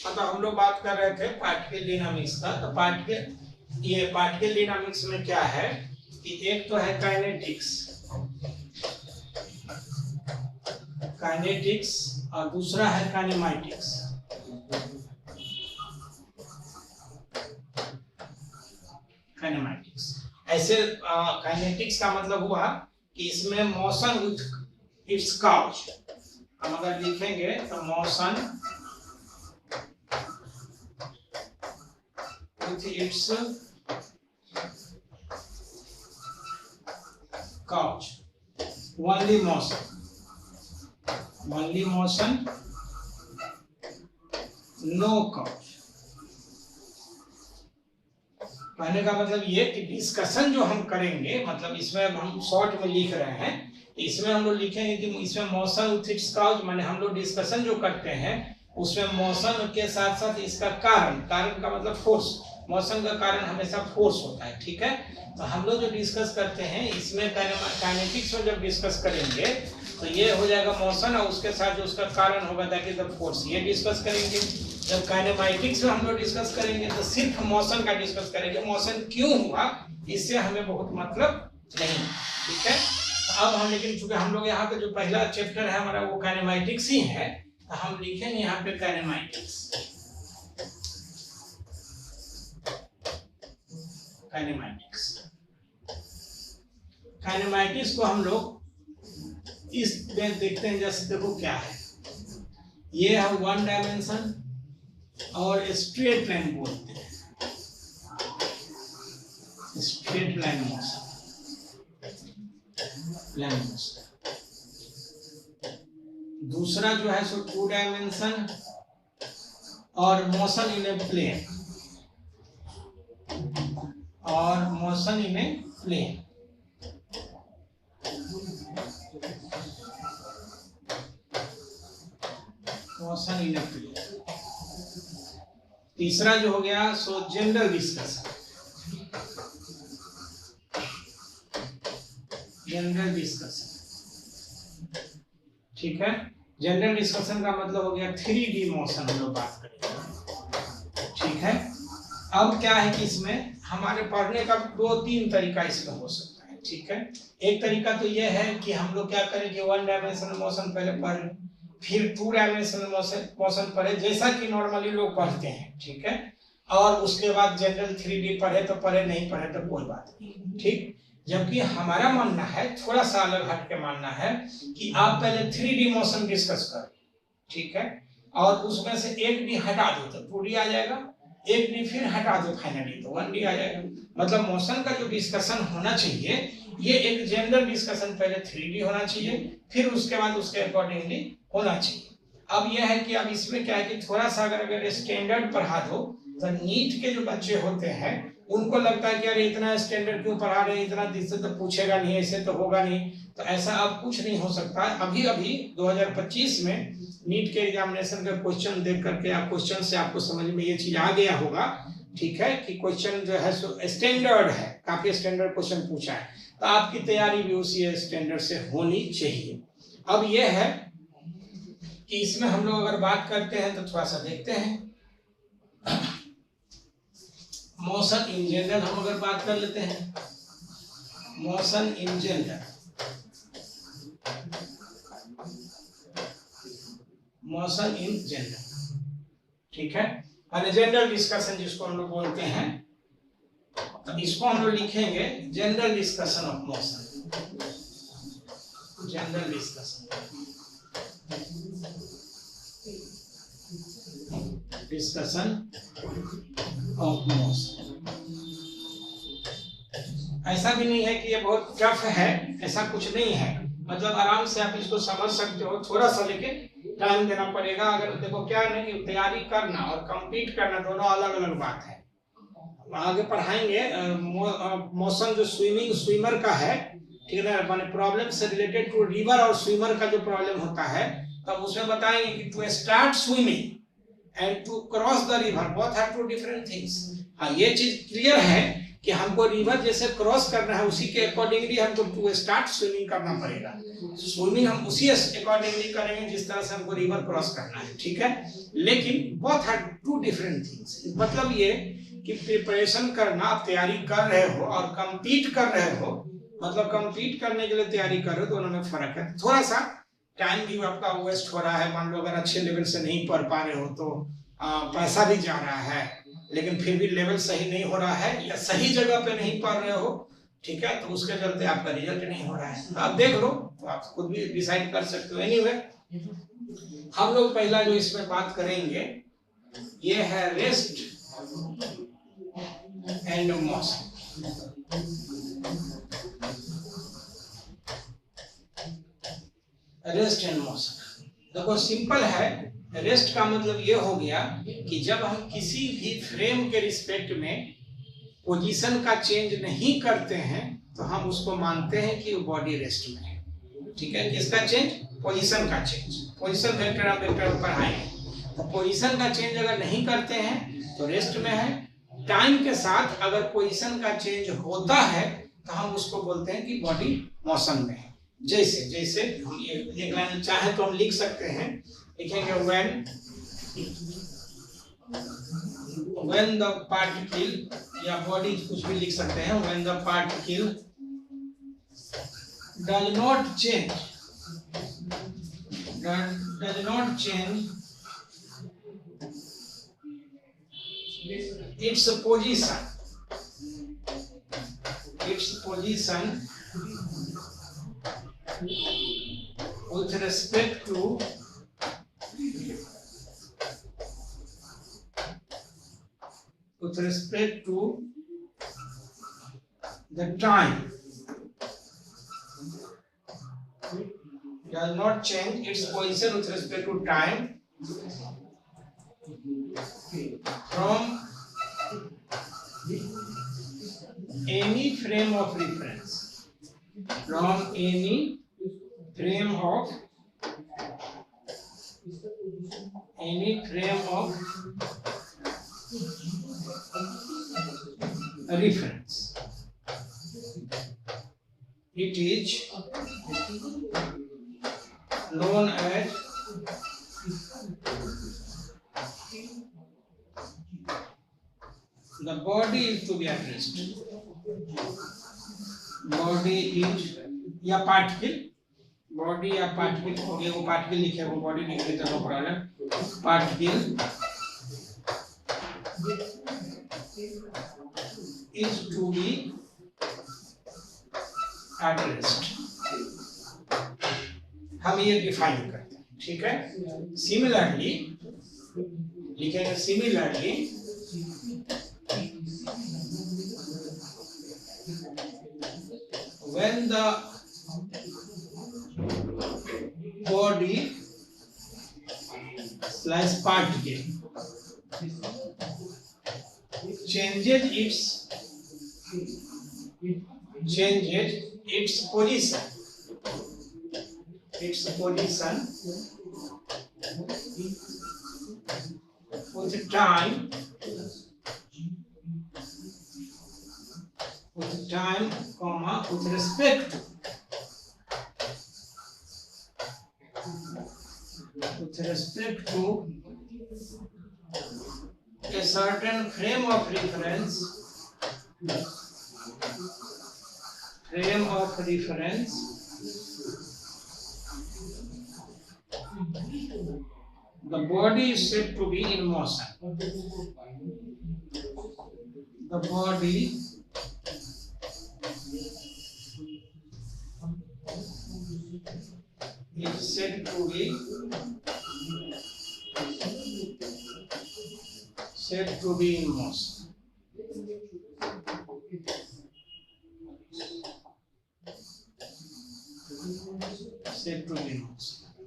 मतलब हम लोग बात कर रहे थे पार्टिकल डायनामिक्स का। तो पार्टिकल डायनामिक्स में क्या है कि एक तो है काइनेटिक्स और दूसरा है काइनेमैटिक्स। ऐसे काइनेटिक्स का मतलब हुआ कि इसमें मोशन विथ इट्स काउज। हम अगर लिखेंगे तो motion with its couch, only motion, no couch। कहने का मतलब ये कि डिस्कशन जो हम करेंगे, मतलब इसमें हम शॉर्ट में लिख रहे हैं, इसमें हम लोग लिखेंगे कि इसमें मोशन विथ इट्स काउज, माने हम लोग डिस्कशन जो करते हैं उसमें मोशन के साथ साथ इसका कारण का मतलब फोर्स। मोशन का कारण हमेशा फोर्स होता है, ठीक है। तो हम लोग जो डिस्कस करते हैं इसमें काइनेटिक्स में जब डिस्कस करेंगे तो ये हो जाएगा मोशन और उसके साथ जो उसका कारण होगा दैट इज द फोर्स, ये डिस्कस करेंगे। जब काइनेमैटिक्स में हम लोग डिस्कस करेंगे तो सिर्फ मोशन का डिस्कस करेंगे, मोशन क्यों हुआ इससे हमें बहुत मतलब नहीं, ठीक है। अब हम लेकिन चूंकि हम लोग यहाँ पे जो पहला चैप्टर है हमारा वो काइनेमैटिक्स ही है, तो हम लिखेंगे यहाँ पे काइनेमैटिक्स को हम लोग इस में देखते हैं। जैसे देखो क्या है, ये है वन डायमेंशन और स्ट्रेट लाइन बोलते हैं, स्ट्रेट लाइन मोशन, दूसरा जो है सो टू डायमेंशन और motion in a plane, motion in a plane. तीसरा जो हो गया सो जनरल डिस्कशन, ठीक है। जनरल डिस्कशन का मतलब हो गया 3D मोशन हम लोग बात करेंगे, ठीक है। अब क्या है कि इसमें हमारे पढ़ने का 2-3 तरीका इसमें हो सकता है, ठीक है। एक तरीका तो यह है कि हम लोग क्या करें कि वन डायमेंशनल मोशन पहले पढ़ लें, फिर टू डायमेंशनल मोशन पढ़े जैसा कि नॉर्मली लोग पढ़ते हैं, ठीक है। और उसके बाद जनरल 3D पढ़े तो पढ़े, नहीं पढ़े तो कोई बात नहीं, ठीक। जबकि हमारा मानना है, थोड़ा सा अलग हट के मानना है कि आप पहले 3D मोशन डिस्कस करें, ठीक है। और उसमें से एक डी हटा दो तो 2D आ जाएगा, एक डी फिर हटा दो फाइनली तो 1D आ जाएगा। मतलब मोशन का जो डिस्कशन होना चाहिए ये एक जनरल डिस्कशन पहले 3D होना चाहिए, फिर उसके बाद उसके अकॉर्डिंगली होना चाहिए। अब यह है कि अब इसमें क्या है कि थोड़ा सा अगर स्टैंडर्ड पढ़ा दो तो नीट के जो बच्चे होते हैं उनको लगता है कि अरे इतना स्टैंडर्ड क्यों पढ़ा रहे हैं, इतना इससे तो पूछेगा नहीं, ऐसे तो होगा नहीं। तो ऐसा अब कुछ नहीं हो सकता। अभी 2025 में नीट के एग्जामिनेशन का क्वेश्चन देख करके आप क्वेश्चन से आपको समझ में ये चीज आ गया होगा, ठीक है, कि क्वेश्चन जो है सो स्टैंडर्ड है, काफी स्टैंडर्ड क्वेश्चन पूछा है, तो आपकी तैयारी भी उसी स्टैंडर्ड से होनी चाहिए। अब यह है कि इसमें हम लोग अगर बात करते हैं तो थोड़ा सा देखते हैं मोशन इन जनरल। हम अगर बात कर लेते हैं मोशन इन जनरल, ठीक है, और जनरल डिस्कशन जिसको हम लोग बोलते हैं, तो इसको हम लोग लिखेंगे general discussion of motion, general discussion of motion. ऐसा भी नहीं है कि ये बहुत टफ है, ऐसा कुछ नहीं है, मतलब आराम से आप इसको समझ सकते हो, थोड़ा सा लेकिन टाइम देना पड़ेगा। अगर देखो क्या है कि तैयारी करना और कंप्लीट करना दोनों अलग अलग बात है। आगे पढ़ाएंगे मोशन जो स्विमर का है, ठीक है, माने प्रॉब्लम से रिलेटेड टू रिवर और स्विमर का जो प्रॉब्लम होता है, तब उसमें बताएंगे कि to start swimming and to cross the river both are two different things. हाँ, ये चीज क्लियर है कि हमको रिवर जैसे क्रॉस करना है उसी के अकॉर्डिंगली हमको टू स्टार्ट स्विमिंग करना पड़ेगा। स्विमिंग हम उसी अकॉर्डिंगली करेंगे जिस तरह से हमको रिवर क्रॉस करना है, ठीक है। लेकिन both are two different things. मतलब ये कि प्रिपरेशन करना, आप तैयारी कर रहे हो और कंपीट कर रहे हो, मतलब कंपीट करने के लिए तैयारी कर रहे हो, दोनों में फर्क है। थोड़ा सा टाइम भी आपका वेस्ट हो रहा है। मान लो अगर अच्छे लेवल से नहीं पढ़ पा रहे हो तो पैसा भी जा रहा है, लेकिन फिर भी लेवल सही नहीं हो रहा है या सही जगह पे नहीं पढ़ रहे हो, ठीक है, तो उसके चलते आपका रिजल्ट नहीं हो रहा है। तो आप देख लो, तो आप खुद भी डिसाइड कर सकते हो। एनीवे, हम लोग पहला जो इसमें बात करेंगे ये है rest and motion. Rest and motion देखो सिंपल है। रेस्ट का मतलब ये हो गया कि जब हम किसी भी फ्रेम के रिस्पेक्ट में पोजीशन का चेंज नहीं करते हैं तो हम उसको मानते हैं कि वो बॉडी रेस्ट में है, ठीक है। किसका चेंज? पोजीशन का चेंज। पोजीशन वेक्टर आप वेक्टर पढ़ाएंगे, तो पोजीशन का चेंज अगर नहीं करते हैं तो रेस्ट में है। टाइम के साथ अगर पोजीशन का चेंज होता है तो हम उसको बोलते हैं कि बॉडी मोशन में है। जैसे जैसे हम एक लाइन चाहे तो हम लिख सकते हैं, लिखेंगे when the particle या बॉडी कुछ भी लिख सकते हैं। when the particle does not change its position with respect to the time, does not change its position with respect to time from any frame of reference, reference. It is known as the body is to be at rest. Body is या particle, body या particle हो गया, वो particle लिखे वो body लिख देते no problem. Particle is to be at rest, हम ये डिफाइन करते हैं, ठीक है। सिमिलरली लिखेंगे, similarly when the body / particle changes its position with time, comma, with respect to a certain frame of reference, the body is said to be in motion. The body is said to be in motion.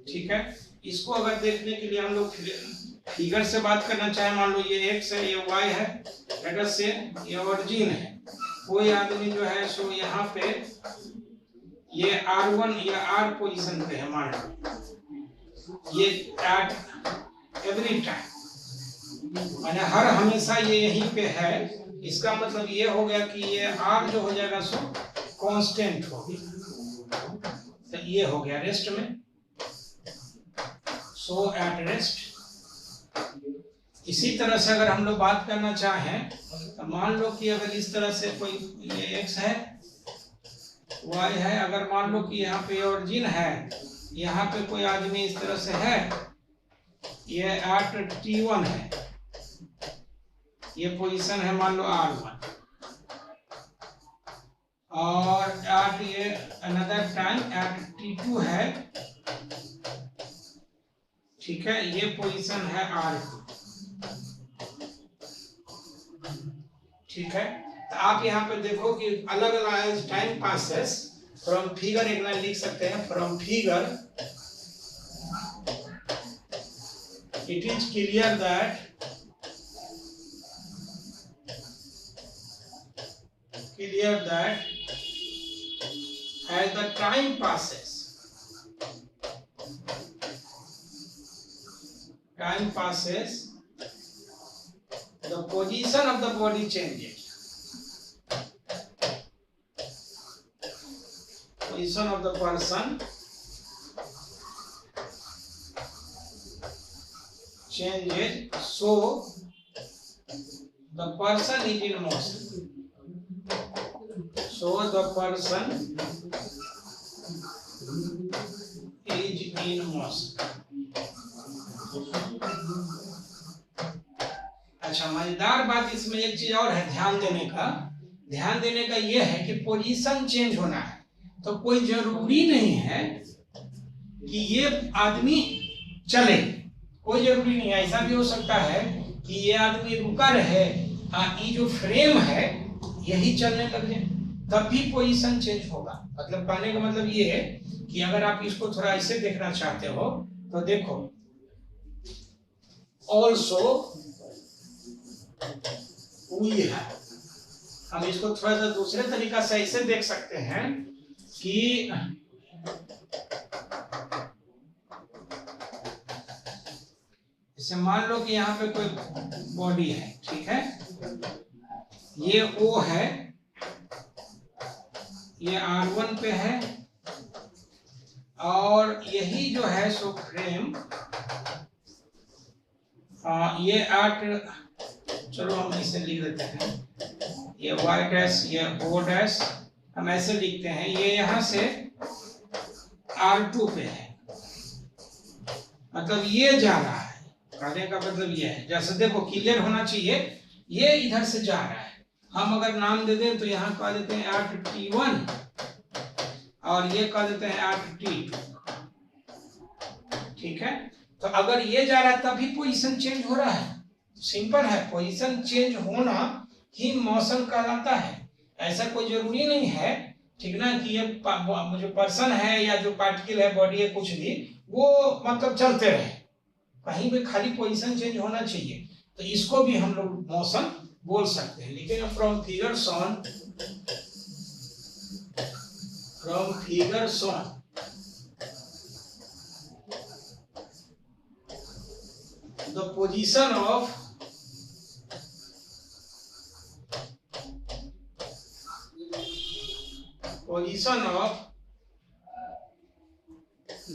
ठीक है। इसको अगर देखने के लिए हम लोग figure से बात करना चाहे, मान लो ये x है, ये y है, लेट अस से ये ओरिजिन है। कोई आदमी जो है सो यहाँ पे ये r1 या r पोजीशन पे है, मान लो ये एट एवरी टाइम, माने हर हमेशा ये यहीं पे है, इसका मतलब ये हो गया कि ये r जो हो जाएगा सो कांस्टेंट हो गया, तो ये हो गया रेस्ट में, सो एट रेस्ट। इसी तरह से अगर हम लोग बात करना चाहें तो मान लो कि अगर इस तरह से कोई ये x है, y है, अगर मान लो कि यहाँ पे ओरिजिन है, यहाँ पे कोई आदमी इस तरह से है, ये एट t1 है, ये पोजीशन है मान लो r1, और एट ये अनदर टाइम एट t2 है, ठीक है, ये पोजीशन है r2, ठीक है। तो आप यहाँ पे देखो कि अलग अलग टाइम पासेस फ्रॉम फिगर, एक लाइन लिख सकते हैं, from figure it is clear that as the time passes the position of the body changes, position of the person changes, so the person is in motion, so the person is in motion। अच्छा, मजेदार बात इसमें एक चीज और है ध्यान देने का ये है कि पोजीशन चेंज होना है, तो कोई जरूरी नहीं है कि ये आदमी चले, कोई जरूरी नहीं है। ऐसा भी हो सकता है कि ये आदमी रुका रहे, ये जो फ्रेम है यही चलने लग जाए, तब भी पोजीशन चेंज होगा। मतलब कहने का मतलब ये है कि अगर आप इसको थोड़ा ऐसे देखना चाहते हो तो देखो, ऑल्सो वी है, हम इसको थोड़ा सा दूसरे तरीका से ऐसे देख सकते हैं कि जैसे मान लो कि यहाँ पे कोई बॉडी है, ठीक है, ये O है, ये R1 पे है, और यही जो है सो फ्रेम ये एट, चलो हम इसे लिख देते हैं, ये y डैश, ये O डैश, हम ऐसे लिखते हैं, ये यहाँ से R2 पे है, मतलब ये जा रहा है, कहने का मतलब ये है, जैसे देखो क्लियर होना चाहिए, ये इधर से जा रहा है। हम अगर नाम दे दें तो यहाँ कह देते हैं एट t1 और ये कह देते हैं एट t2, ठीक है। तो अगर ये जा रहा है तभी पोजीशन चेंज हो रहा है, सिंपल है, पोजीशन चेंज होना ही मोशन कहलाता है। ऐसा कोई जरूरी नहीं है, ठीक ना, कि ये जो पर्सन है या जो पार्टिकल है, बॉडी है, कुछ भी, वो मतलब चलते रहे, कहीं भी खाली पोजीशन चेंज होना चाहिए, तो इसको भी हम लोग मोशन बोल सकते हैं। लेकिन from figure shown the position of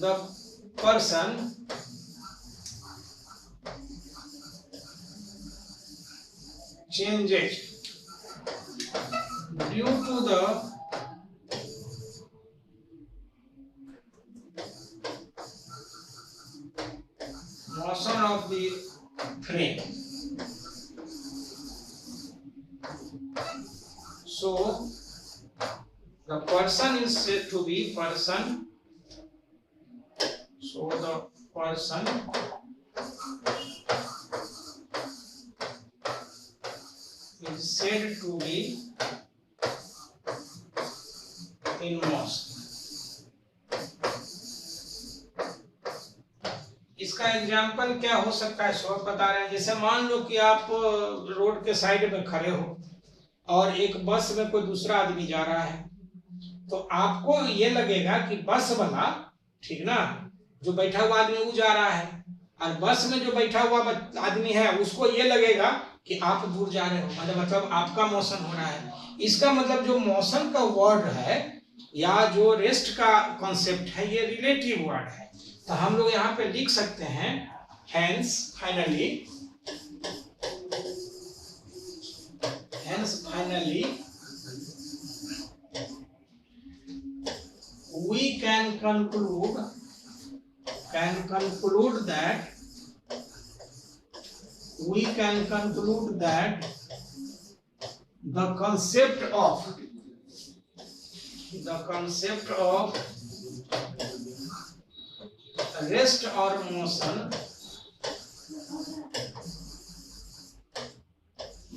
the person changes due to the motion of the frame. So the person is said to be person. So the person is said to be in motion. इसका example क्या हो सकता है, सो बता रहे हैं। जैसे मान लो कि आप रोड के साइड में खड़े हो और एक बस में कोई दूसरा आदमी जा रहा है, तो आपको ये लगेगा कि बस वाला, ठीक ना, जो बैठा हुआ आदमी वो जा रहा है, और बस में जो बैठा हुआ आदमी है उसको ये लगेगा कि आप दूर जा रहे हो, मतलब आपका मोशन हो रहा है। इसका मतलब जो मोशन का वर्ड है या जो रेस्ट का कॉन्सेप्ट है ये रिलेटिव वर्ड है। तो हम लोग यहाँ पे लिख सकते हैं hence finally we can conclude that the concept of rest or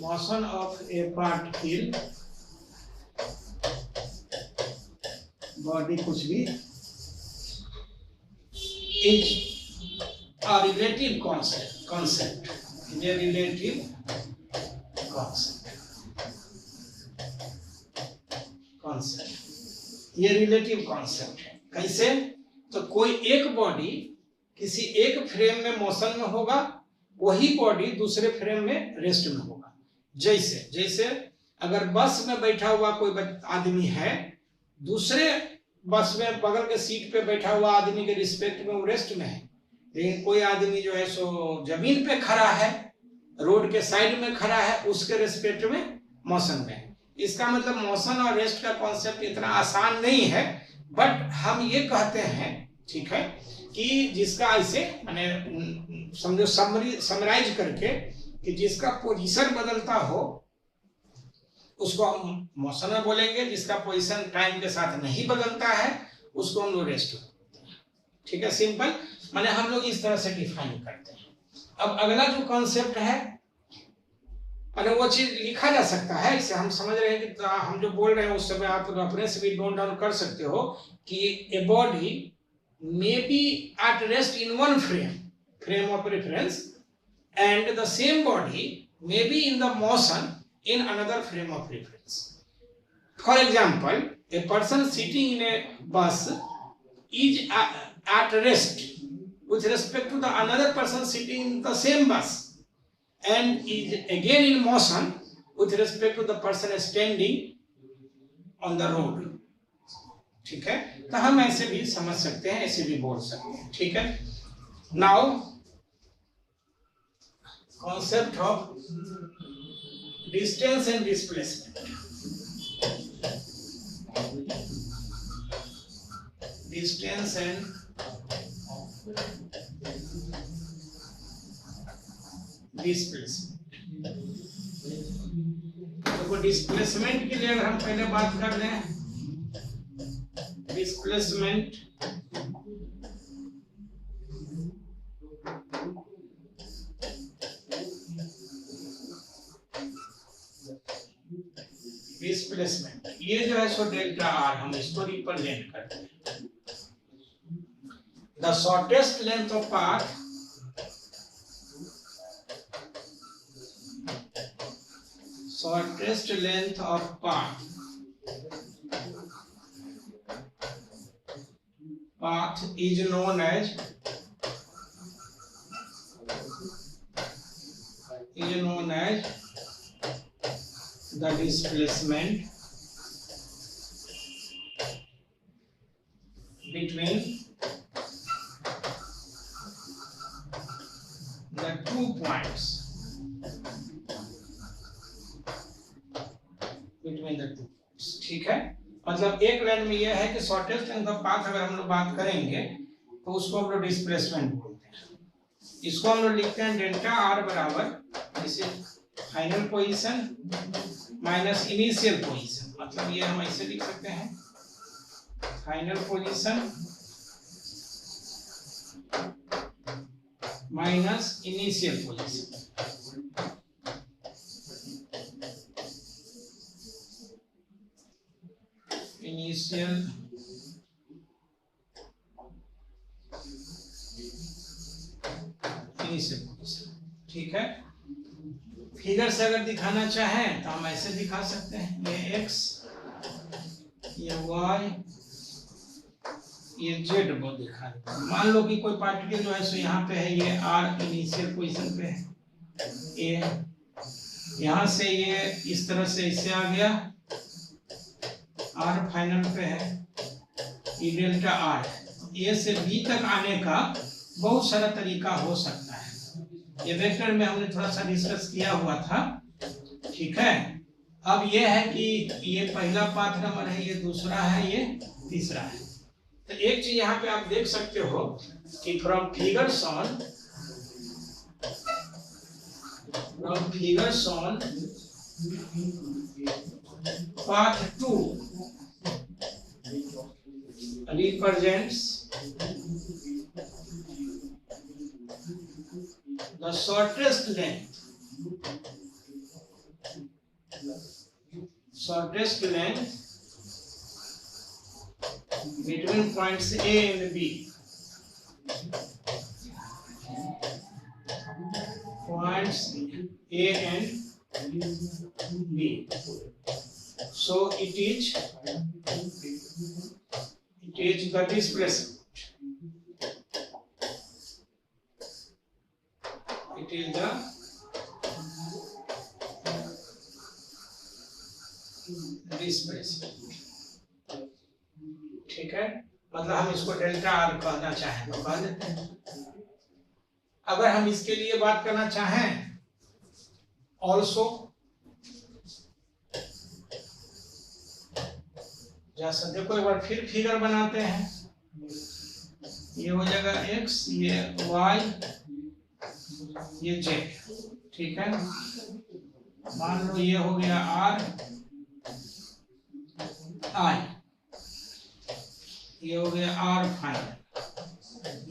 motion of a particle body कुछ भी is a relative concept is a relative concept ये रिलेटिव कॉन्सेप्ट है। कैसे? तो कोई एक बॉडी किसी एक फ्रेम में मोशन में होगा, वही बॉडी दूसरे फ्रेम में रेस्ट में होगा। जैसे अगर बस में बैठा हुआ कोई आदमी है, दूसरे बस में बगल के सीट पे बैठा हुआ आदमी के रिस्पेक्ट में वो रेस्ट में है, लेकिन कोई आदमी जो है सो जमीन पे खड़ा है, रोड के साइड में खड़ा है, उसके रिस्पेक्ट में मोशन में है। इसका मतलब मोशन और रेस्ट का कॉन्सेप्ट इतना आसान नहीं है, बट हम ये कहते हैं, ठीक है, कि जिसका ऐसे माने समझो समराइज करके कि जिसका पोजीशन बदलता हो उसको हम मोशन में बोलेंगे, जिसका पोजीशन टाइम के साथ नहीं बदलता है उसको हम लोग रेस्ट में बोलते हैं। ठीक है, सिंपल, माने हम लोग इस तरह से डिफाइन करते हैं। अब अगला जो कॉन्सेप्ट है माने वो चीज लिखा जा सकता है, इसे हम समझ रहे हैं कि हम जो बोल रहे हैं उस समय आप रेफरेंस भी नोट डाउन कर सकते हो कि a body may be at rest in one frame of reference and the same body may be in the motion in another frame of reference. For example, a person sitting in a bus is at rest with respect to the another person sitting in the same bus and is again in motion with respect to the person standing on the road. ठीक है, तो हम ऐसे भी समझ सकते हैं, ऐसे भी बोल सकते हैं। ठीक है, now concept of distance and displacement. Distance and displacement. तो डिस्प्लेसमेंट के लिए अगर हम पहले बात कर लें, डिस्प्लेसमेंट ये जो है सो डेल्टा आर, हम इसको रिप्रेजेंट करते हैं। The shortest length of path is known as the displacement between the 2 points, ठीक है, मतलब एक लाइन में यह है कि शॉर्टेस्ट लेंथ ऑफ पाथ अगर हम लोग बात करेंगे तो उसको हम लोग डिस्प्लेसमेंट बोलते हैं। इसको हम लोग लिखते हैं डेल्टा आर बराबर जैसे final position minus initial position, मतलब ये हम ऐसे लिख सकते हैं final position minus initial position. Initial position, ठीक है। फिगर से अगर दिखाना चाहें तो हम ऐसे दिखा सकते हैं, ये x, ये y, ये z वो दिखा देते हैं। मान लो कि कोई पार्टिकल जो है सो यहाँ पे है, ये r इनिशियल पोजीशन पे है, a यहाँ से ये इस तरह से इससे आ गया, आर फाइनल पे है, ये डेल्टा आर है। ए से बी तक आने का बहुत सारा तरीका हो सकता है, ये वेक्टर में हमने थोड़ा सा डिस्कस किया हुआ था, ठीक है। अब ये है कि ये पहला पाथ नंबर है, ये दूसरा है, ये तीसरा है। तो एक चीज यहाँ पे आप देख सकते हो कि from figures on path 2 represents the shortest length between points A and B. Points A and B. So it is the displacement. It is the displacement. ठीक है, मतलब हम इसको डेल्टा आर कहना चाहें तो कह देते हैं। अगर हम इसके लिए बात करना चाहें ऑल्सो, जैसा देखो एक बार फिर फिगर बनाते हैं, ये हो जाएगा x, ये y, ये z, ठीक है। मान लो ये हो गया r i, ये हो गया r फाइनल,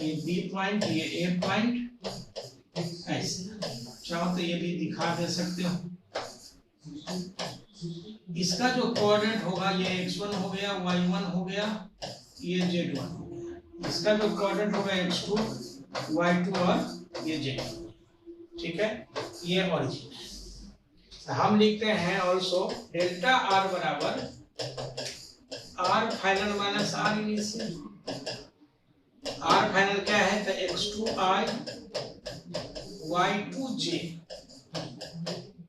ये b पॉइंट, ये a पॉइंट, ऐसे। चाहो तो ये भी दिखा दे सकते हो। इसका जो कोऑर्डिनेट होगा ये x1 हो गया, y1 हो गया, ये z1 हो गया। इसका जो कोऑर्डिनेट होगा x2, y2 और ये z2, ठीक है। ये ओरिजिन है। तो हम लिखते हैं ऑल्सो डेल्टा आर बराबर r final minus r initial. R final क्या है, तो x2i y2j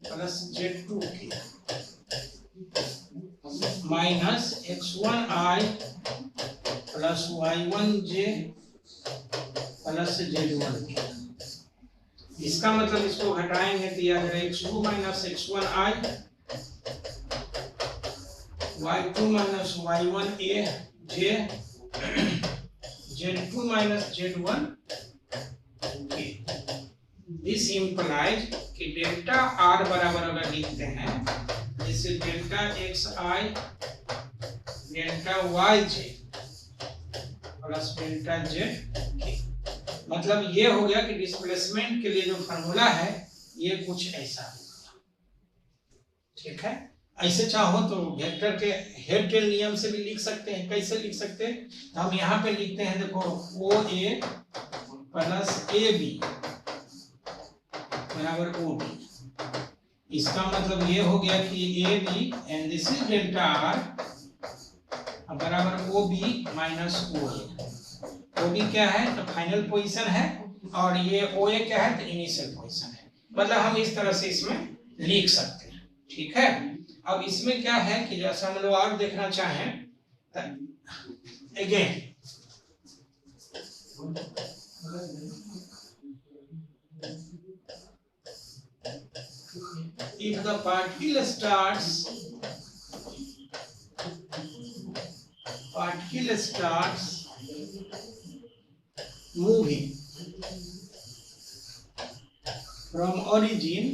plus z2k minus x1i plus y1j plus z1k। इसका मतलब इसको घटाएंगे तो यह x2 minus x1i, y2 minus y1a j, z2 minus z1k। This implies कि डेल्टा आर बराबर अगर लिखते हैं जैसे डेल्टा एक्स आई डेल्टा वाई जे प्लस डेल्टा जेड के, मतलब ये हो गया कि डिस्प्लेसमेंट के लिए जो फार्मूला है ये कुछ ऐसा होगा, ठीक है। ऐसे चाहो तो वेक्टर के हेड टेल नियम से भी लिख सकते हैं। कैसे लिख सकते हैं, तो हम यहाँ पे लिखते हैं, देखो ओ ए प्लस ए बी बराबर ओ बी। इसका मतलब ये हो गया कि A B and this is delta r बराबर O B minus O A. O B क्या है, तो फाइनल पोजीशन है, और ये ओ ए क्या है, तो इनिशियल पोजीशन है। मतलब हम इस तरह से इसमें लिख सकते हैं, ठीक है। अब इसमें क्या है कि जैसा हम लोग और देखना चाहें तो again if the particle starts moving from origin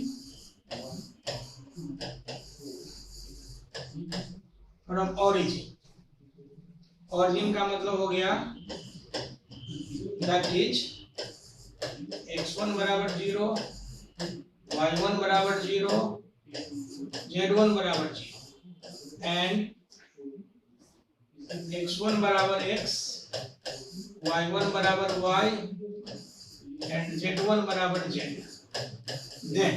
का मतलब हो गया that is x1 बराबर 0, y1 बराबर 0, z1 बराबर 0 एंड x1 बराबर x, y1 बराबर y एंड z1 बराबर z। Then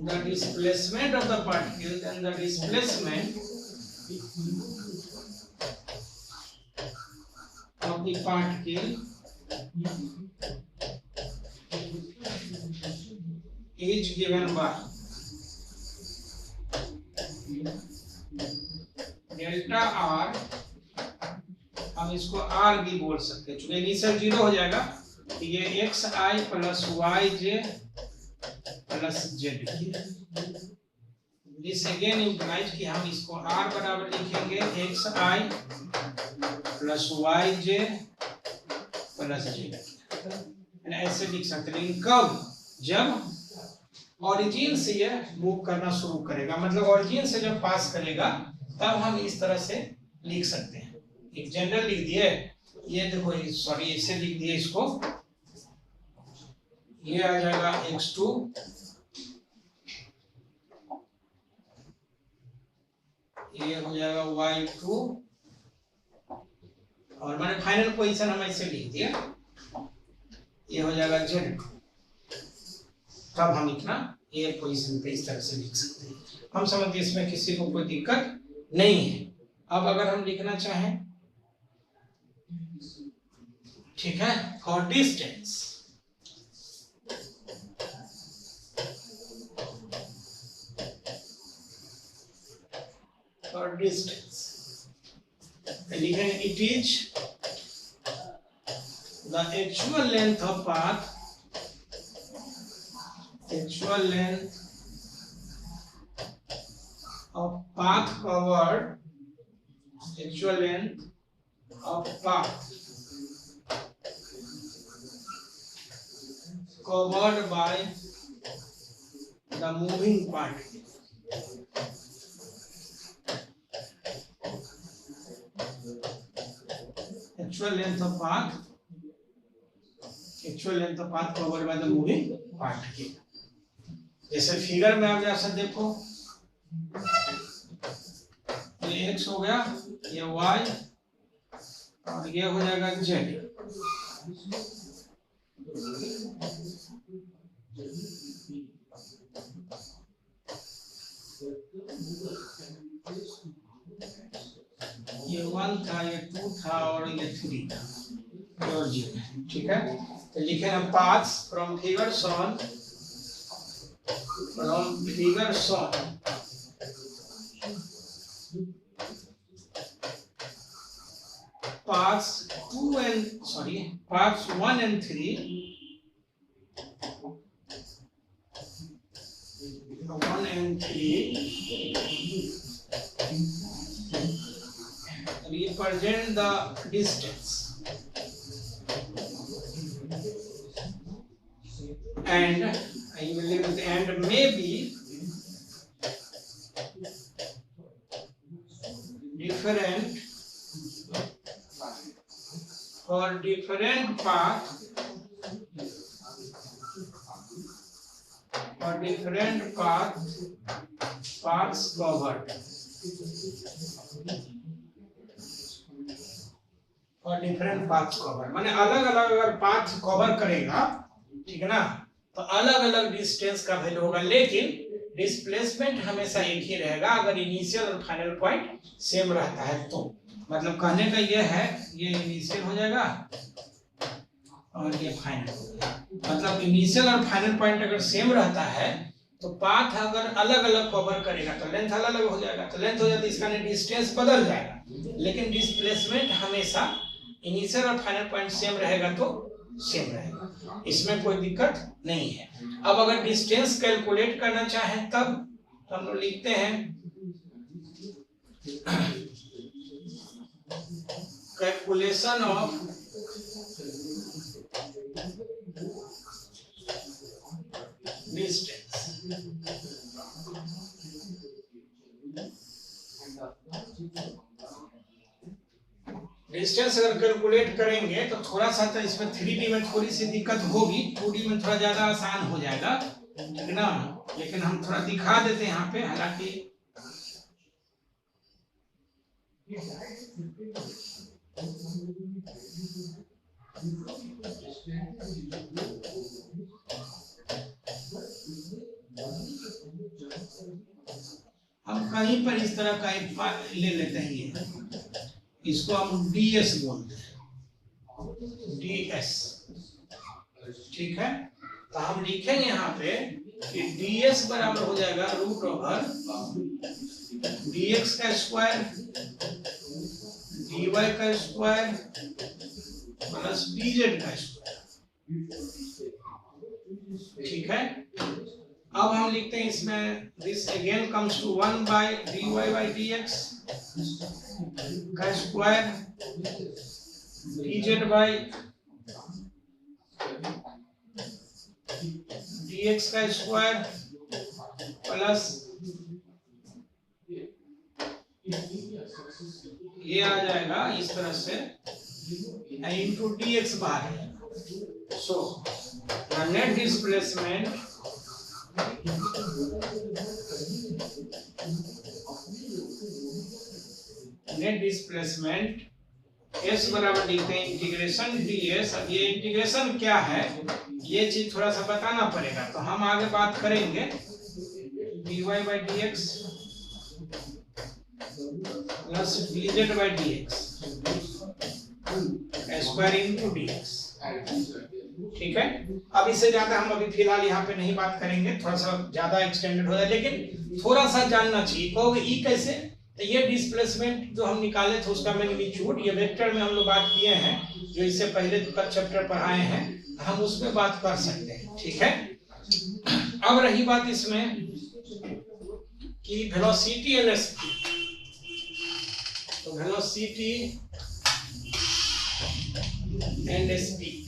the displacement of the particle, then the displacement of the particle is given by delta R, हम इसको आर भी बोल सकते हैं, चूंकि इनिशियल 0 हो जाएगा तो ये एक्स आई प्लस वाई जे प्लस जेड की। दिस अगेन इम्प्लाइज कि हम इसको आर बराबर लिखेंगे एक्स आई प्लस वाई जे प्लस जेड, ऐसे लिख सकते हैं। लेकिन कब? जब ओरिजिन से ये मूव करना शुरू करेगा, मतलब ओरिजिन से जब पास करेगा तब हम इस तरह से लिख सकते हैं। एक जनरल लिख दिए, ये देखो, सॉरी इसे लिख दिए इसको, ये आ जाएगा x2 ये हो जाएगा y2 और मैंने फाइनल पोजीशन हम ऐसे लिख दिया, ये हो जाएगा z2। तब हम इतना ए पोजीशन पे इस तरह से लिख सकते हैं। हम समझते हैं इसमें किसी को कोई दिक्कत नहीं है। अब अगर हम लिखना चाहें, ठीक है, फॉर डिस्टेंस, फॉर डिस्टेंस लिखेंगे it is the actual length of path, actual length of path covered, actual length of path covered by the moving part, actual length of path, actual length of path covered by the moving part की। जैसे figure में आप जैसा देखो, ये x हो गया, ये y और ये हो जाएगा z। ये 1 था, ये 2 था और ये 3 था और 0, ठीक है। तो लिखे हम paths from figure shown, from figure shown paths 1 and 3 represent the distance and I will leave it, and maybe different for different path, for different paths covered, for different paths covered, माने अलग अलग अगर path cover करेगा, ठीक है ना, तो अलग अलग डिस्टेंस का वैल्यू होगा, लेकिन डिस्प्लेसमेंट हमेशा एक ही रहेगा अगर इनिशियल और फाइनल पॉइंट सेम रहता है तो। मतलब कहने का ये है, ये इनिशियल हो जाएगा और ये फाइनल हो जाएगा। मतलब इनिशियल और फाइनल पॉइंट अगर सेम रहता है तो पाथ अगर अलग अलग कवर करेगा तो लेंथ अलग अलग हो जाएगा, तो लेंथ हो जाती है, इसका डिस्टेंस बदल जाएगा, लेकिन डिस्प्लेसमेंट हमेशा इनिशियल और फाइनल पॉइंट सेम रहेगा तो सेम रहेगा, इसमें कोई दिक्कत नहीं है। अब अगर डिस्टेंस कैलकुलेट करना चाहें तब हम लोग लिखते हैं कैलकुलेशन ऑफ डिस्टेंस। डिस्टेंस अगर कैलकुलेट करेंगे तो थोड़ा सा तो इसमें 3D में थोड़ी सी दिक्कत होगी, 2D में थोड़ा ज्यादा आसान हो जाएगा, ठीक ना। लेकिन हम थोड़ा दिखा देते हैं यहाँ पे, हालांकि हम कहीं पर इस तरह का एक ले लेते हैं, इसको हम DS बोलते हैं, DS, ठीक है। तो हम लिखेंगे यहाँ पे कि ds बराबर हो जाएगा रूट ओवर dx का स्क्वायर dy का स्क्वायर प्लस dz का स्क्वायर। ठीक है, अब हम लिखते हैं इसमें this again comes to 1 by dy by dx का स्क्वायर dz बाय dx का स्क्वायर प्लस ये आ जाएगा इस तरह से इंटू dx बाहर है। So the net displacement s बराबर लिखते हैं इंटीग्रेशन ds। अब ये इंटीग्रेशन क्या है ये चीज थोड़ा सा बताना पड़ेगा, तो हम आगे बात करेंगे। dy by dx plus dz by dx square into dx। ठीक है, अब इससे ज्यादा हम अभी फिलहाल यहाँ पे नहीं बात करेंगे, थोड़ा सा ज्यादा एक्सटेंडेड हो जाए, लेकिन थोड़ा सा जानना चाहिए। कहोगे ई कैसे? तो ये डिस्प्लेसमेंट जो हम निकाले थे उसका मैग्नीट्यूड ये वेक्टर में हम लोग बात किए हैं, जो इससे पहले का चैप्टर पढ़ाए हैं, हम उसमें बात कर सकते हैं। ठीक है, अब रही बात इसमें कि वेलोसिटी एंड स्पीड। तो वेलोसिटी एंड स्पीड,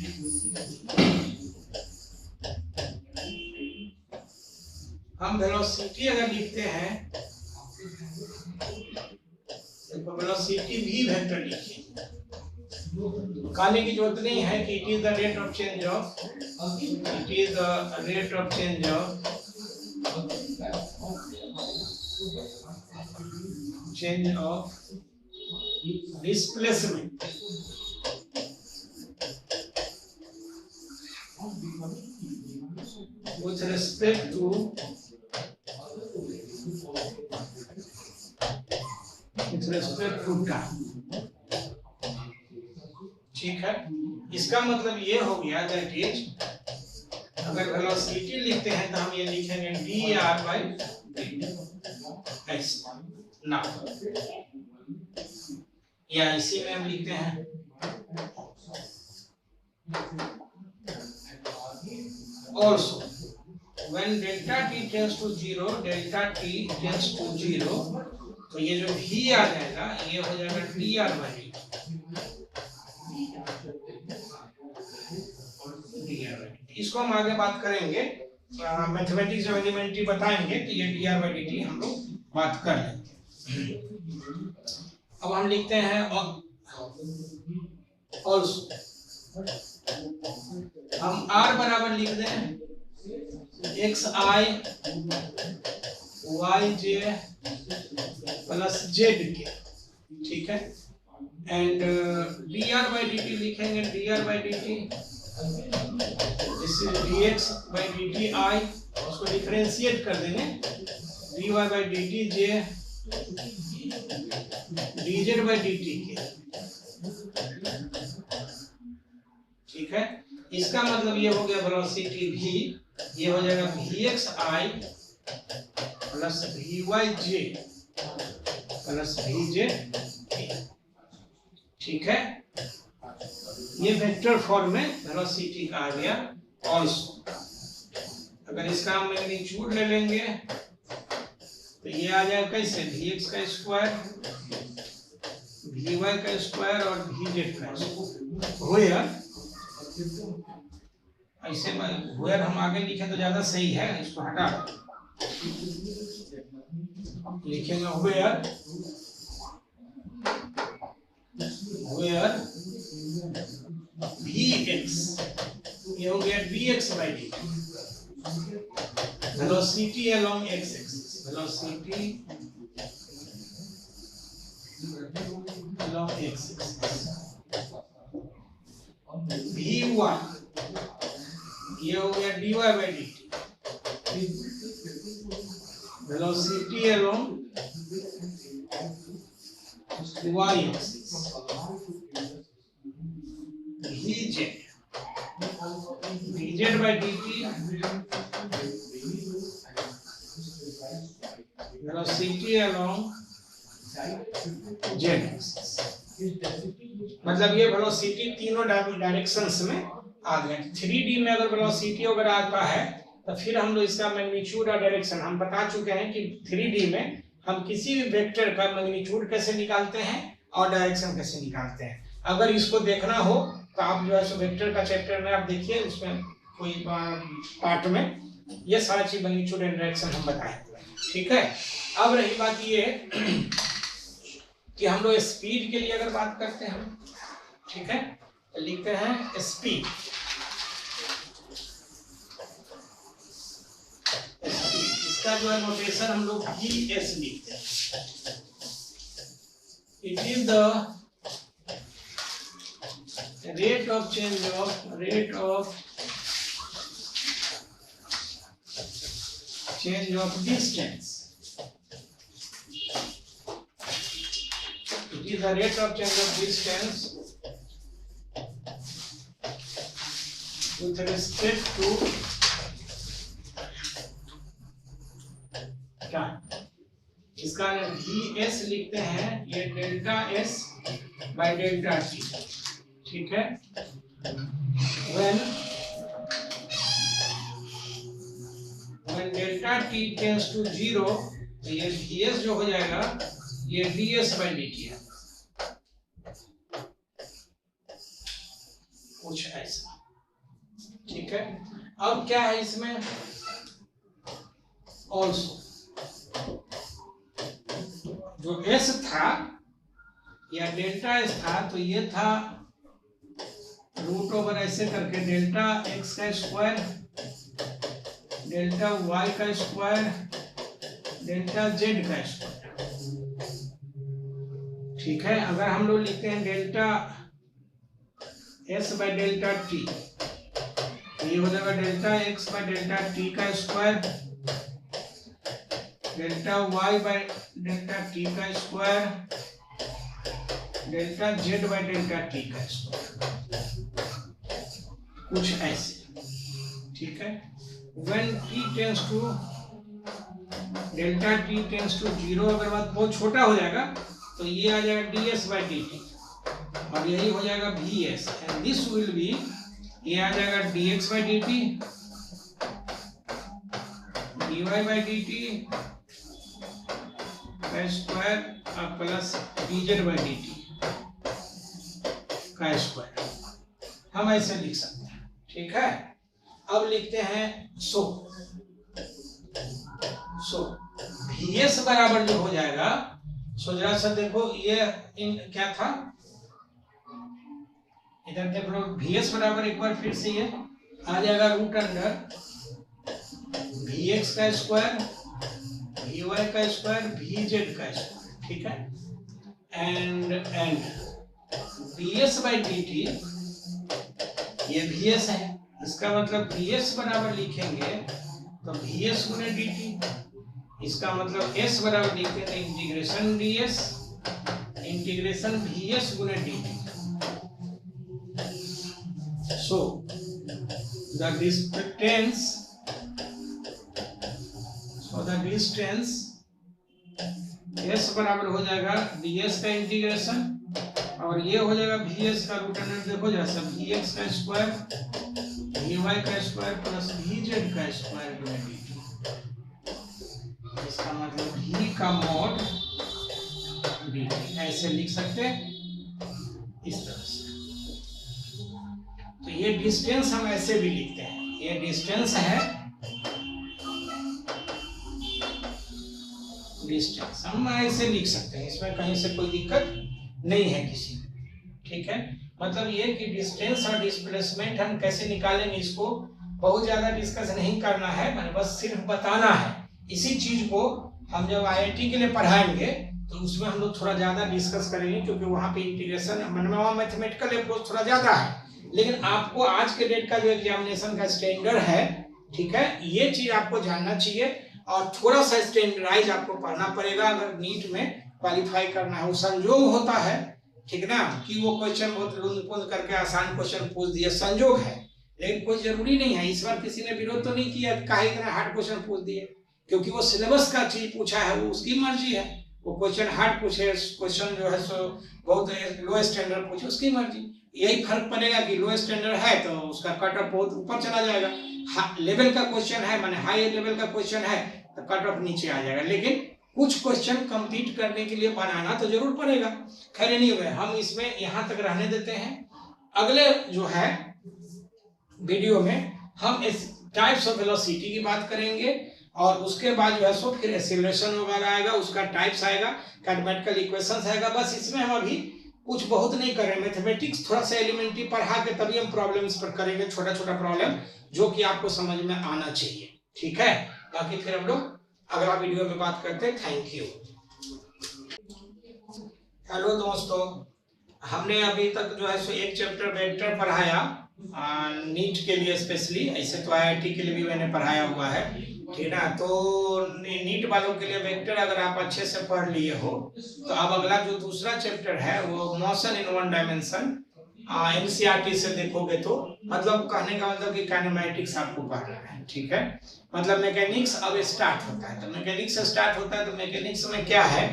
हम वेलोसिटी अगर लिखते हैं तो वेलोसिटी भी वेक्टर लिखिए, कहने की जरूरत नहीं है कि it is the rate of change of displacement with respect to time। ठीक है, इसका मतलब ये हो गया दैट इज अगर वेलोसिटी लिखते हैं तो हम ये लिखेंगे dr बाई s ना, या इसी में हम लिखते हैं also when delta t tends to 0 तो ये जो v आ जाएगा ये हो जाएगा dr बाई इसको हम आगे बात करेंगे, मैथमेटिक्स और एलिमेंट्री बताएंगे, तो ये dr बाई dt हम लोग बात कर लेंगे। अब हम लिखते हैं also हम r बराबर लिख दें xi yj प्लस z के। ठीक है, एंड dr बाई dt लिखेंगे dr by dt dx by dt i, उसको डिफरेंशिएट कर देंगे dy by dt j dz by dt के। ठीक है, इसका मतलब ये हो गया वेलोसिटी v, ये हो जाएगा vxi plus vyj plus vj। ठीक है, ये वेक्टर फॉर्म में वेलोसिटी का आ गया ऑल्सो। अगर इसका हम मैग्नीट्यूड ले लेंगे तो ये आ जाएगा कैसे vx का स्क्वायर vy का स्क्वायर और vz का स्क्वायर। ऐसे वेयर हम आगे लिखे तो ज्यादा सही है, इसको हटा लिखेंगे वेयर vx, ये हो गया dx by dt, velocity along x axis, velocity along x axis. v1 ये हो गया dy by dt, velocity along y axis. vz by dt Z axis, मतलब ये वेलोसिटी तीनों डायरेक्शंस में आ गया। 3D में अगर वेलोसिटी अगर आता है तो फिर हम लोग इसका मैग्नीट्यूड और डायरेक्शन हम बता चुके हैं कि 3D में हम किसी भी वेक्टर का मैग्नीट्यूड कैसे निकालते हैं और डायरेक्शन कैसे निकालते हैं। अगर इसको देखना हो तो आप जो है वेक्टर का चैप्टर में आप देखिए, उसमें कोई पार्ट में ये सारा चीज मैग्नीट्यूड एंड डायरेक्शन हम बताएंगे, ठीक है। अब रही बात ये कि हम लोग स्पीड के लिए अगर बात करते हैं, ठीक है, तो लिखते हैं स्पीड। इसका जो है नोटेशन हम लोग vs लिखते हैं। It is the rate of change of distance. It is the rate of change of distance with respect to क्या, इसका vs लिखते हैं, ये delta s by delta t, ठीक है। when delta t tends to 0 तो ये vs जो हो जाएगा ये ds बाय dt है, कुछ ऐसा, ठीक है। अब क्या है इसमें ऑल्सो जो s था या डेल्टा s था तो ये था रूट ओवर ऐसे करके डेल्टा x का स्क्वायर, डेल्टा y का स्क्वायर, डेल्टा z का स्क्वायर, ठीक है। अगर हम लोग लिखते हैं delta s by delta t, ये हो जाएगा delta x by delta t का square, delta y by delta t का square, delta z by delta t का स्क्वायर, कुछ ऐसे, ठीक है। when t tends to delta t tends to 0 अगर बात बहुत छोटा हो जाएगा तो ये आ जाएगा ds बाय dt और यही हो जाएगा vs and this will be, ये आ जाएगा dx by dt, dy by dt का स्क्वायर और प्लस dz बाय dt का स्क्वायर, हम ऐसे लिख सकते हैं, ठीक है। अब लिखते हैं सो vs बराबर जो हो जाएगा, सो जरा सा देखो ये इन क्या था, इधर देख लो, vs बराबर एक बार फिर से ये आ जाएगा रूट अंडर vx का स्क्वायर, vy का स्क्वायर, vz का स्क्वायर, ठीक है। एंड ds बाय dt ये vs है, इसका मतलब vs बराबर लिखेंगे तो vs गुने dt, इसका मतलब s बराबर लिखते हैं इंटीग्रेशन ds इंटीग्रेशन vs गुने dt। So the distance s बराबर हो जाएगा ds का इंटीग्रेशन और ये हो जाएगा vs का रूट अंडर, देखो जैसा vx का स्क्वायर, vy का स्क्वायर प्लस vz का स्क्वायर गुणे dt, इसका मतलब v का मॉड dt, ऐसे लिख सकते हैं इस तरह से। तो ये डिस्टेंस हम ऐसे भी लिखते हैं, ये डिस्टेंस है, डिस्टेंस हम ऐसे लिख सकते हैं, इसमें कहीं से कोई दिक्कत नहीं है किसी में, ठीक है। मतलब ये कि डिस्टेंस और डिस्प्लेसमेंट हम कैसे निकालेंगे, इसको बहुत ज्यादा डिस्कस नहीं करना है, मैंने बस सिर्फ बताना है। इसी चीज को हम जब IIT के लिए पढ़ाएंगे तो उसमें हम लोग थोड़ा ज्यादा डिस्कस करेंगे, क्योंकि वहाँ पे इंटीग्रेशन वहाँ मैथमेटिकल अप्रोच थोड़ा ज्यादा है। लेकिन आपको आज के डेट का जो एग्जामिनेशन का स्टैंडर्ड है, ठीक है, ये चीज आपको जानना चाहिए और थोड़ा सा स्टैंडर्डाइज आपको पढ़ना पड़ेगा अगर नीट में क्वालिफाई करना है। वो संजोग होता है, ठीक ना, कि वो क्वेश्चन बहुत लूंद करके आसान क्वेश्चन पूछ दिए, संजोग है, लेकिन कोई जरूरी नहीं है। इस बार किसी ने विरोध तो नहीं किया काहे इतना हार्ड क्वेश्चन पूछ दिए, क्योंकि वो सिलेबस का चीज पूछा है, वो उसकी मर्जी है, वो क्वेश्चन हार्ड पूछे, क्वेश्चन जो है सो बहुत लो स्टैंडर्ड पूछे, उसकी मर्जी। यही फर्क पड़ेगा कि लो स्टैंडर्ड है तो उसका कट ऑफ बहुत ऊपर चला जाएगा, लेवल का क्वेश्चन है माने हाई लेवल का क्वेश्चन है तो कट ऑफ नीचे आ जाएगा। लेकिन कुछ क्वेश्चन कंप्लीट करने के लिए बनाना तो जरूर पड़ेगा। खैर नहीं हुए, हम इसमें यहाँ तक रहने देते हैं। अगले जो है वीडियो में हम इस टाइप्स ऑफ वेलोसिटी की बात करेंगे और उसके बाद जो है सो फिर एक्सीलरेशन वगैरह आएगा, उसका टाइप्स आएगा, मैथमेटिकल इक्वेशंस आएगा। बस इसमें हम अभी कुछ बहुत नहीं कर रहे, मैथमेटिक्स थोड़ा सा एलिमेंट्री पढ़ा के तभी हम प्रॉब्लम्स पर करेंगे, छोटा छोटा प्रॉब्लम जो कि आपको समझ में आना चाहिए, ठीक है। बाकी फिर हम लोग अगला वीडियो में बात करते हैं। Thank you. हेलो दोस्तों, हमने अभी तक जो है सो एक चैप्टर वेक्टर पढ़ाया नीट के लिए स्पेशली, ऐसे तो आईआईटी के लिए भी मैंने पढ़ाया हुआ है, ठीक है। तो नीट वालों के लिए वेक्टर अगर आप अच्छे से पढ़ लिए हो तो अब अगला जो दूसरा चैप्टर है वो motion in one dimension, NCERT से देखोगे तो मतलब कहने का मतलब कि काइनेमैटिक्स आपको पढ़ना है, ठीक है। मतलब मैकेनिक्स अब स्टार्ट होता है, तो मैकेनिक्स से स्टार्ट होता है तो मैकेनिक्स में क्या है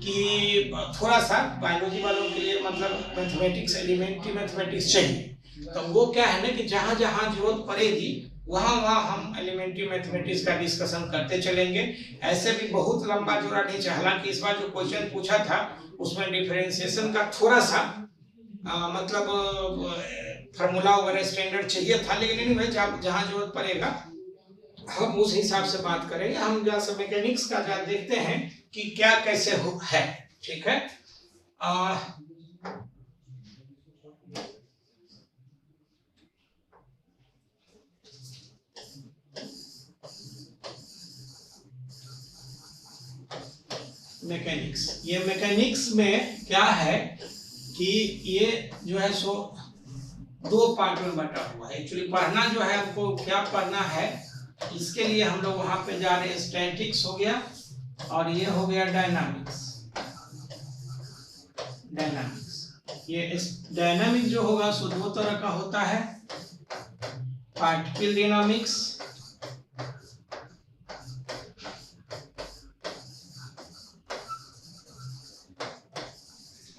कि थोड़ा सा बायोलॉजी वालों के लिए मतलब मैथमेटिक्स, एलिमेंट्री मैथमेटिक्स चाहिए। तो वो क्या है ना कि जहां जहां जरूरत पड़ेगी वहां वहां हम एलिमेंट्री मैथमेटिक्स का डिस्कशन करते चलेंगे। ऐसे भी बहुत लंबा जोड़ा नहीं चाहिए, हालांकि इस बार जो क्वेश्चन पूछा था उसमें डिफरेंशिएशन का थोड़ा सा मतलब फार्मूला वगैरह स्टैंडर्ड चाहिए था, लेकिन नहीं भाई जहां जरूरत पड़ेगा हम उस हिसाब से बात करेंगे। हम जहाँ से मैकेनिक्स का जा देखते हैं कि क्या कैसे है, ठीक है। मैकेनिक्स, ये मैकेनिक्स में क्या है कि ये जो है सो दो पार्ट में बटा हुआ है। एक्चुअली पढ़ना जो है हमको क्या पढ़ना है, इसके लिए हम लोग वहां पे जा रहे हैं। स्टैटिक्स हो गया और ये हो गया डायनामिक्स। ये डायनामिक जो होगा सो दो तरह का होता है, पार्टिकल डायनामिक्स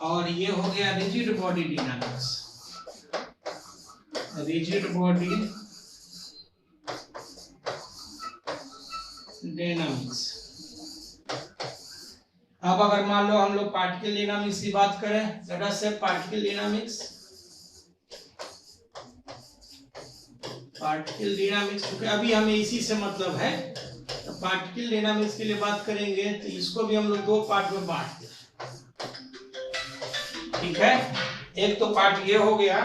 और ये हो गया rigid body dynamics. Rigid body dynamics. अब अगर मान लो हम लोग पार्टिकल डायनामिक्स की बात करें, लेट अस से पार्टिकल डायनामिक्स क्योंकि अभी हमें इसी से मतलब है, तो पार्टिकल डायनामिक्स के लिए बात करेंगे तो इसको भी हम लोग दो पार्ट में बांटते हैं, ठीक है। एक तो पार्ट ये हो गया